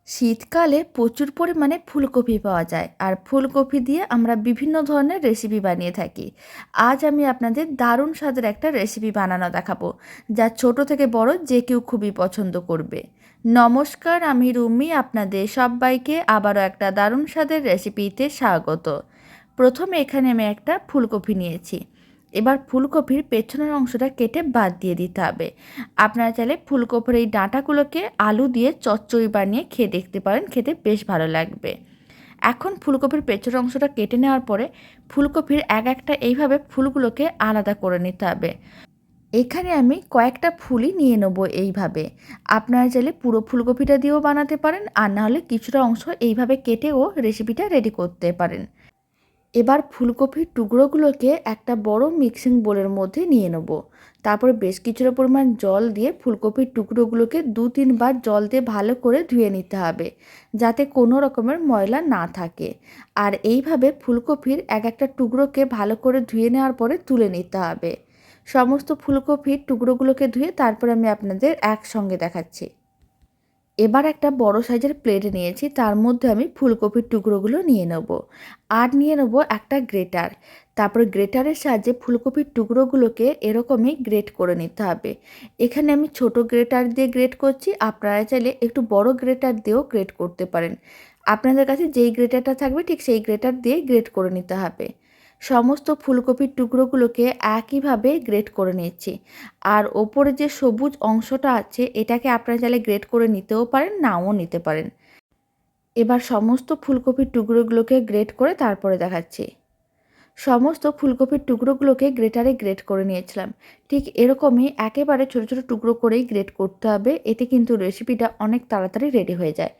শীতকালে প্রচুর পরিমাণে ফুলকপি পাওয়া যায় আর ফুলকপি দিয়ে আমরা বিভিন্ন ধরনের রেসিপি বানিয়ে থাকি। আজ আমি আপনাদের দারুণ স্বাদের একটা রেসিপি বানানো দেখাবো, যা ছোট থেকে বড় যে কেউ খুবই পছন্দ করবে। নমস্কার, আমি রুমি, আপনাদের সবাইকে আবারও একটা দারুণ স্বাদের রেসিপিতে স্বাগত। প্রথমে এখানে আমি একটা ফুলকপি নিয়েছি। এবার ফুলকপির পেছনের অংশটা কেটে বাদ দিয়ে দিতে হবে। আপনারা চাইলে ফুলকপির এই ডাঁটাগুলোকে আলু দিয়ে চচ্চড়ি বানিয়ে খেয়ে দেখতে পারেন, খেতে বেশ ভালো লাগবে। এখন ফুলকপির পেছনের অংশটা কেটে নেওয়ার পরে ফুলকপির এক একটা এইভাবে ফুলগুলোকে আলাদা করে নিতে হবে। এখানে আমি কয়েকটা ফুলই নিয়ে নেবো এইভাবে। আপনারা চাইলে পুরো ফুলকপিটা দিয়েও বানাতে পারেন, আর না হলে কিছুটা অংশ এইভাবে কেটেও রেসিপিটা রেডি করতে পারেন। এবার ফুলকপির টুকরোগুলোকে একটা বড় মিক্সিং বোলের মধ্যে নিয়ে নেব। তারপরে বেশ কিছুটা পরিমাণ জল দিয়ে ফুলকপির টুকরোগুলোকে 2-3 বার জল দিয়ে ভালো করে ধুয়ে নিতে হবে, যাতে কোনো রকমের ময়লা না থাকে। আর এইভাবে ফুলকপির এক একটা টুকরোকে ভালো করে ধুয়ে নেওয়ার পরে তুলে নিতে হবে। সমস্ত ফুলকপির টুকরোগুলোকে ধুয়ে তারপরে আমি আপনাদের একসঙ্গে দেখাচ্ছি। এবার একটা বড় সাইজের প্লেট নিয়েছি, তার মধ্যে আমি ফুলকপির টুকরোগুলো নিয়ে নেব। আর নিয়ে নেব একটা গ্রেটার। তারপরে গ্রেটারের সাহায্যে ফুলকপির টুকরোগুলোকে এরকমই গ্রেট করে নিতে হবে। এখানে আমি ছোট গ্রেটার দিয়ে গ্রেট করছি, আপনারা চাইলে একটু বড় গ্রেটার দিয়েও গ্রেট করতে পারেন। আপনাদের কাছে যেই গ্রেটারটা থাকবে ঠিক সেই গ্রেটার দিয়ে গ্রেট করে নিতে হবে। সমস্ত ফুলকপির টুকরোগুলোকে একইভাবে গ্রেট করে নিচ্ছি। আর ওপরে যে সবুজ অংশটা আছে এটাকে আপনারা চাইলে গ্রেট করে নিতেও পারেন, নাও নিতে পারেন। এবার সমস্ত ফুলকপির টুকরোগুলোকে গ্রেট করে তারপরে দেখাচ্ছি। সমস্ত ফুলকপির টুকরোগুলোকে গ্রেটারে গ্রেট করে নিয়েছিলাম। ঠিক এরকমই একেবারে ছোট ছোট টুকরো করেই গ্রেট করতে হবে, এতে কিন্তু রেসিপিটা অনেক তাড়াতাড়ি রেডি হয়ে যায়।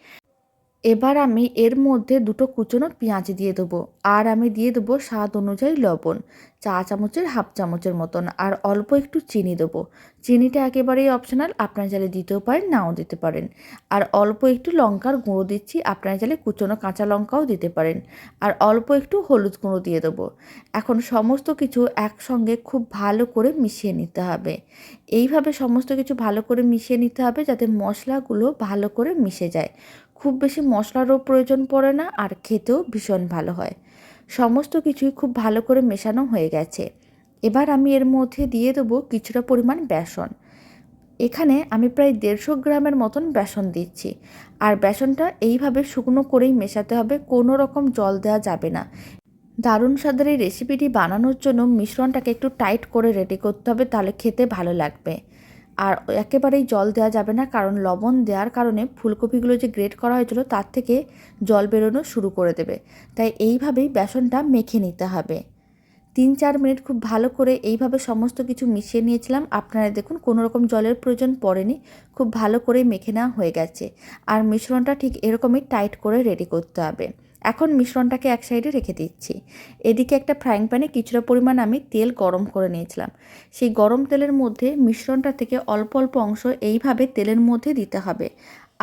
এবার আমি এর মধ্যে 2টো কুচনো পেঁয়াজ দিয়ে দেবো। আর আমি দিয়ে দেবো স্বাদ অনুযায়ী লবণ, চা চামচের হাফ চামচের মতন, আর অল্প একটু চিনি দেবো। চিনিটা একেবারেই অপশনাল, আপনারা চাইলে দিতেও পারেন, নাও দিতে পারেন। আর অল্প একটু লঙ্কার গুঁড়ো দিচ্ছি, আপনারা চাইলে কুচনো কাঁচা লঙ্কাও দিতে পারেন। আর অল্প একটু হলুদ গুঁড়ো দিয়ে দেবো। এখন সমস্ত কিছু একসঙ্গে খুব ভালো করে মিশিয়ে নিতে হবে। এইভাবে সমস্ত কিছু ভালো করে মিশিয়ে নিতে হবে, যাতে মশলাগুলো ভালো করে মিশে যায়। খুব বেশি মশলারও প্রয়োজন পড়ে না, আর খেতেও ভীষণ ভালো হয়। সমস্ত কিছুই খুব ভালো করে মেশানো হয়ে গেছে। এবার আমি এর মধ্যে দিয়ে দেবো কিছুটা পরিমাণ বেসন। এখানে আমি প্রায় 150 গ্রামের মতন বেসন দিচ্ছি। আর বেসনটা এইভাবে শুকনো করেই মেশাতে হবে, কোনো রকম জল দেওয়া যাবে না। দারুণ স্বাদের এই রেসিপিটি বানানোর জন্য মিশ্রণটাকে একটু টাইট করে রেডি করতে হবে, তাহলে খেতে ভালো লাগবে। আর একেবারেই জল দেওয়া যাবে না, কারণ লবণ দেওয়ার কারণে ফুলকপিগুলো যে গ্রেট করা হয়েছিল তার থেকে জল বেরোনো শুরু করে দেবে। তাই এইভাবেই বেসনটা মেখে নিতে হবে। 3-4 মিনিট খুব ভালো করে এইভাবে সমস্ত কিছু মিশিয়ে নিয়েছিলাম। আপনারা দেখুন কোনো রকম জলের প্রয়োজন পড়েনি, খুব ভালো করে মেখে নেওয়া হয়ে গেছে। আর মিশ্রণটা ঠিক এরকমই টাইট করে রেডি করতে হবে। এখন মিশ্রণটাকে এক সাইডে রেখে দিচ্ছি। এদিকে একটা ফ্রাইং প্যানে কিছুটা পরিমাণ আমি তেল গরম করে নিয়েছিলাম। সেই গরম তেলের মধ্যে মিশ্রণটা থেকে অল্প অল্প অংশ এইভাবে তেলের মধ্যে দিতে হবে।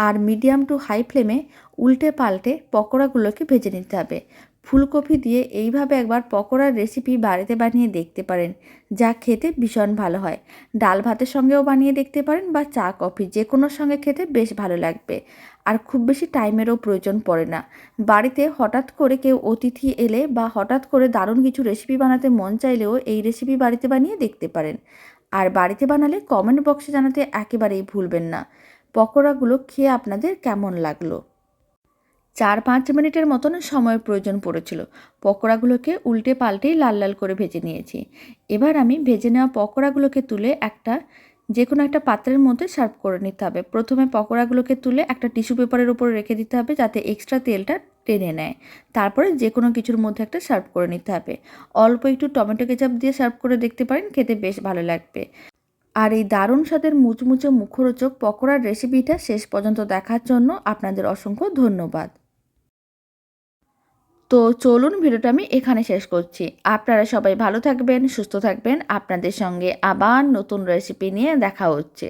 আর মিডিয়াম টু হাই ফ্লেমে উল্টে পাল্টে পকোড়াগুলোকে ভেজে নিতে হবে। ফুলকপি দিয়ে এইভাবে একবার পকোড়ার রেসিপি বাড়িতে বানিয়ে দেখতে পারেন, যা খেতে ভীষণ ভালো হয়। ডাল ভাতের সঙ্গেও বানিয়ে দেখতে পারেন, বা চা কফি যে কোনোর সঙ্গে খেতে বেশ ভালো লাগবে। আর খুব বেশি টাইমেরও প্রয়োজন পড়ে না। বাড়িতে হঠাৎ করে কেউ অতিথি এলে বা হঠাৎ করে দারুণ কিছু রেসিপি বানাতে মন চাইলেও এই রেসিপি বাড়িতে বানিয়ে দেখতে পারেন। আর বাড়িতে বানালে কমেন্ট বক্সে জানাতে একেবারেই ভুলবেন না পকোড়াগুলো খেয়ে আপনাদের কেমন লাগলো। 4-5 মিনিটের মতন সময়ের প্রয়োজন পড়েছিল। পকোড়াগুলোকে উল্টে পাল্টেই লাল লাল করে ভেজে নিয়েছি। এবার আমি ভেজে নেওয়া পকোড়াগুলোকে তুলে যে কোনো একটা পাত্রের মধ্যে সার্ভ করে নিতে হবে। প্রথমে পকোড়াগুলোকে তুলে একটা টিস্যু পেপারের উপরে রেখে দিতে হবে, যাতে এক্সট্রা তেলটা টেনে নেয়। তারপরে যে কোনো কিছুর মধ্যে একটা সার্ভ করে নিতে হবে। অল্প একটু টমেটো কেচাপ দিয়ে সার্ভ করে দেখতে পারেন, খেতে বেশ ভালো লাগবে। আর এই দারুণ স্বাদের মুচমুচে মুখরোচক পকোড়ার রেসিপিটা শেষ পর্যন্ত দেখার জন্য আপনাদের অসংখ্য ধন্যবাদ। তো চলুন, ভিডিওটা আমি এখানে শেষ করছি। আপনারা সবাই ভালো থাকবেন, সুস্থ থাকবেন। আপনাদের সঙ্গে আবার নতুন রেসিপি নিয়ে দেখা হচ্ছে।